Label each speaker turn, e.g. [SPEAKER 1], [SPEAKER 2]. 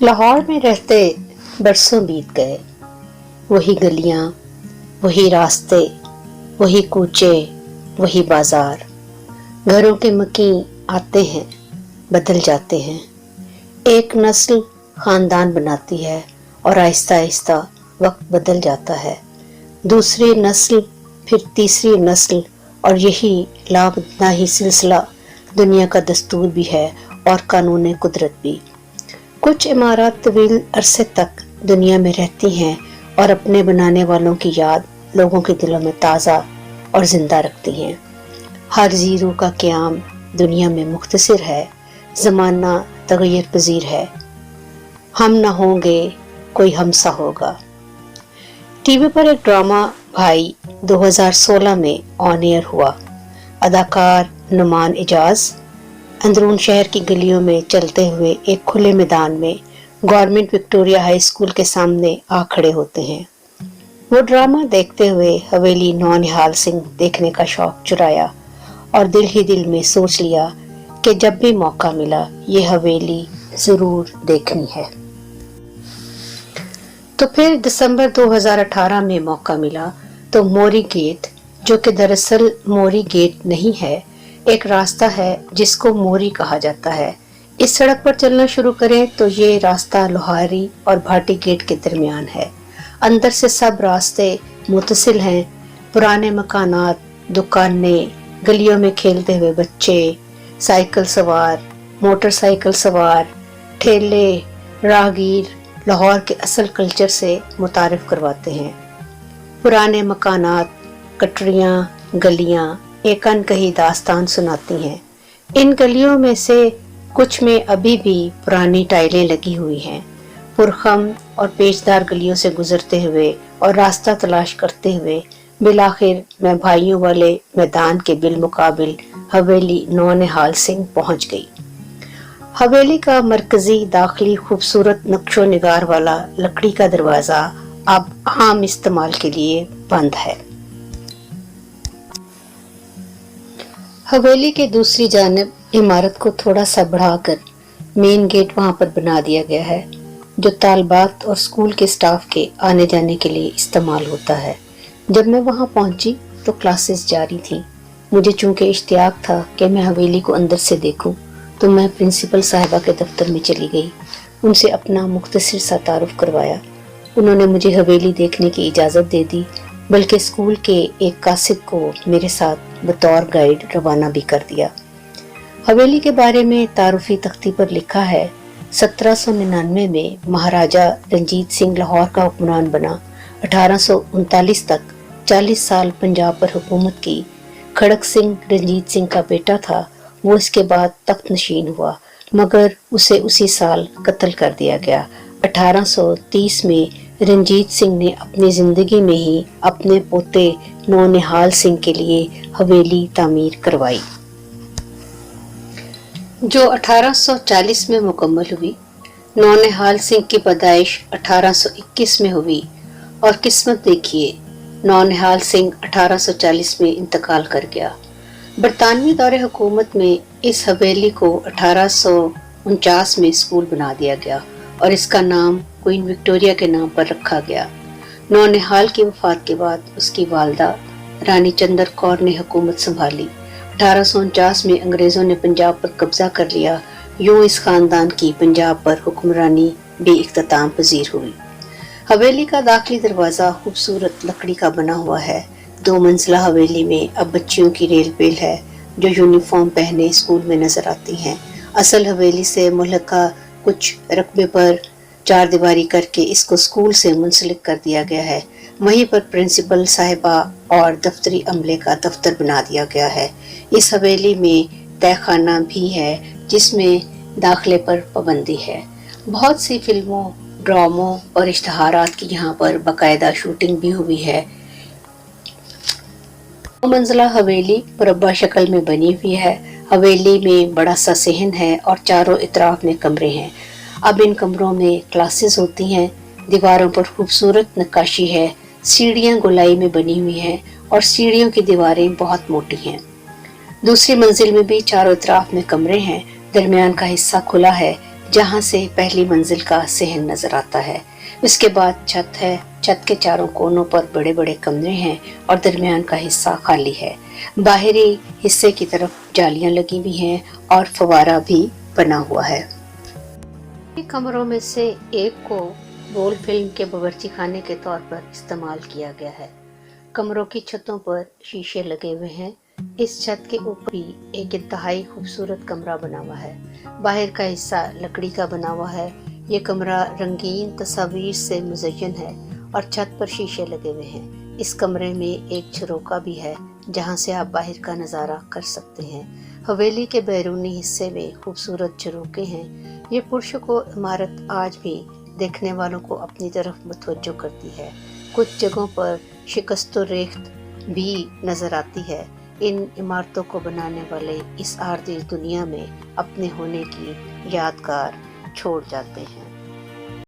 [SPEAKER 1] लाहौर में रहते बरसों बीत गए। वही गलियां, वही रास्ते, वही कूचे, वही बाजार। घरों के मकीन आते हैं, बदल जाते हैं। एक नस्ल खानदान बनाती है और आहिस्ता आहिस्ता वक्त बदल जाता है। दूसरी नस्ल, फिर तीसरी नस्ल, और यही लामनाही सिलसिला दुनिया का दस्तूर भी है और कानून कुदरत भी। कुछ इमारत तवील अरसे तक दुनिया में रहती हैं और अपने बनाने वालों की याद लोगों के दिलों में ताज़ा और जिंदा रखती हैं। हर जीरो का क़याम दुनिया में मुख्तसर है, ज़माना तग़य्युर पज़ीर है। हम न होंगे, कोई हमसा होगा। टीवी पर एक ड्रामा भाई 2016 में ऑन एयर हुआ। अदाकार नुमान इजाज अंदरून शहर की गलियों में चलते हुए एक खुले मैदान में गवर्नमेंट विक्टोरिया हाई स्कूल के सामने आ खड़े होते हैं। वो ड्रामा देखते हुए हवेली नौनिहाल सिंह देखने का शौक चुराया और दिल ही दिल में सोच लिया कि जब भी मौका मिला ये हवेली जरूर देखनी है। तो फिर दिसंबर 2018 में मौका मिला तो मोरी गेट, जो कि दरअसल मोरी गेट नहीं है, एक रास्ता है जिसको मोरी कहा जाता है। इस सड़क पर चलना शुरू करें तो ये रास्ता लोहारी और भाटी गेट के दरमियान है। अंदर से सब रास्ते मुतसिल हैं। पुराने मकानात, दुकानें, गलियों में खेलते हुए बच्चे, साइकिल सवार, मोटरसाइकिल सवार, ठेले, राहगीर लाहौर के असल कल्चर से मुतारिफ करवाते हैं। पुराने मकानात, कटरियां, गलियां एक अनकही दास्तान सुनाती हैं। इन गलियों में से कुछ में अभी भी पुरानी टाइलें लगी हुई हैं। पुरखम और पेचदार गलियों से गुजरते हुए और रास्ता तलाश करते हुए बिलाखिर मैं भाइयों वाले मैदान के बिलमुकाबिल हवेली नौनिहाल सिंह पहुंच गई। हवेली का मरकजी दाखिली खूबसूरत नक्शो निगार वाला लकड़ी का दरवाजा अब आम इस्तेमाल के लिए बंद है। हवेली के दूसरी जानिब इमारत को थोड़ा सा बढ़ाकर मेन गेट वहां पर बना दिया गया है, जो तालबात और स्कूल के स्टाफ के आने जाने के लिए इस्तेमाल होता है। जब मैं वहां पहुंची तो क्लासेस जारी थी। मुझे चूंकि इश्तियाक था कि मैं हवेली को अंदर से देखूं, तो मैं प्रिंसिपल साहिबा के दफ्तर में चली गई। उनसे अपना मुख्तसर सा तारुफ करवाया। उन्होंने मुझे हवेली देखने की इजाज़त दे दी, बल्कि स्कूल के एक कासिद को मेरे साथ बतौर गाइड रवाना भी कर दिया। हवेली के बारे में तारुफी तख्ती पर लिखा है, 1799 में महाराजा रंजीत सिंह लाहौर का हुक्मरान बना। 1839 तक 40 साल पंजाब पर हुकूमत की। खड़क सिंह रंजीत सिंह का बेटा था। वो इसके बाद तख्त नशीन हुआ, मगर उसे उसी साल कत्ल कर दिया गया। 1830 में रंजीत सिंह ने अपनी जिंदगी में ही अपने पोते नौनिहाल सिंह के लिए हवेली तामीर करवाई, जो 1840 में मुकम्मल हुई। नौनिहाल सिंह की पैदाइश 1821 में हुई और किस्मत देखिए, नौनिहाल सिंह 1840 में इंतकाल कर गया। बरतानवी दौरे हुकूमत में इस हवेली को 1849 में स्कूल बना दिया गया और इसका नाम क्वीन विक्टोरिया के नाम पर रखा गया। नौनिहाल की वफात के बाद उसकी वालदा रानी चंदर कौर ने हुकूमत संभाली। 1849 में अंग्रेजों ने पंजाब पर कब्जा कर लिया। यूं इस खानदान की पंजाब पर हुक्मरानी बेइख्तिताम पजीर हुई। हवेली का दाखिली दरवाजा खूबसूरत लकड़ी का बना हुआ है। 2 मंजिला हवेली में अब बच्चियों की रेल पेल है, जो यूनिफॉर्म पहने स्कूल में नजर आती हैं। असल हवेली से मुल्का कुछ रकबे पर 4 दीवारी करके इसको स्कूल से मुंसलिक कर दिया गया है। वहीं पर प्रिंसिपल साहिबा और दफ्तरी अमले का दफ्तर बना दिया गया है। इस हवेली में तहखाना भी है, जिसमें दाखिले पर पाबंदी है। बहुत सी फिल्मों, ड्रामों और इश्तहारात की यहाँ पर बाकायदा शूटिंग भी हुई है। 2 मंजिला हवेली मुरब्बा शक्ल में बनी हुई है। हवेली में बड़ा सा सहन है और चारों इतराफ में कमरे हैं। अब इन कमरों में क्लासेस होती हैं। दीवारों पर खूबसूरत नक्काशी है। सीढ़ियां गोलाई में बनी हुई हैं और सीढ़ियों की दीवारें बहुत मोटी हैं। दूसरी मंजिल में भी चारों इतराफ में कमरे हैं। दरमियान का हिस्सा खुला है, जहाँ से पहली मंजिल का सहन नजर आता है। उसके बाद छत है। छत के चारों कोनों पर बड़े बड़े कमरे हैं और दरमियान का हिस्सा खाली है। बाहरी हिस्से की तरफ जालियां लगी हुई हैं और फवारा भी बना हुआ है। कमरों में से एक को रोल फिल्म के बावर्ची खाने के तौर पर इस्तेमाल किया गया है। कमरों की छतों पर शीशे लगे हुए हैं। इस छत के ऊपर भी एक इंतहाई खूबसूरत कमरा बना हुआ है। बाहर का हिस्सा लकड़ी का बना हुआ है। ये कमरा रंगीन तस्वीर से मुज़य्यन है और छत पर शीशे लगे हुए हैं। इस कमरे में एक झरोका भी है जहां से आप बाहर का नज़ारा कर सकते हैं। हवेली के बैरूनी हिस्से में खूबसूरत झरोके हैं। ये पुरुषों को इमारत आज भी देखने वालों को अपनी तरफ मुतवज्जो करती है। कुछ जगहों पर शिकस्त रेख्त भी नजर आती है। इन इमारतों को बनाने वाले इस आर्दी दुनिया में अपने होने की यादगार छोड़ जाते हैं।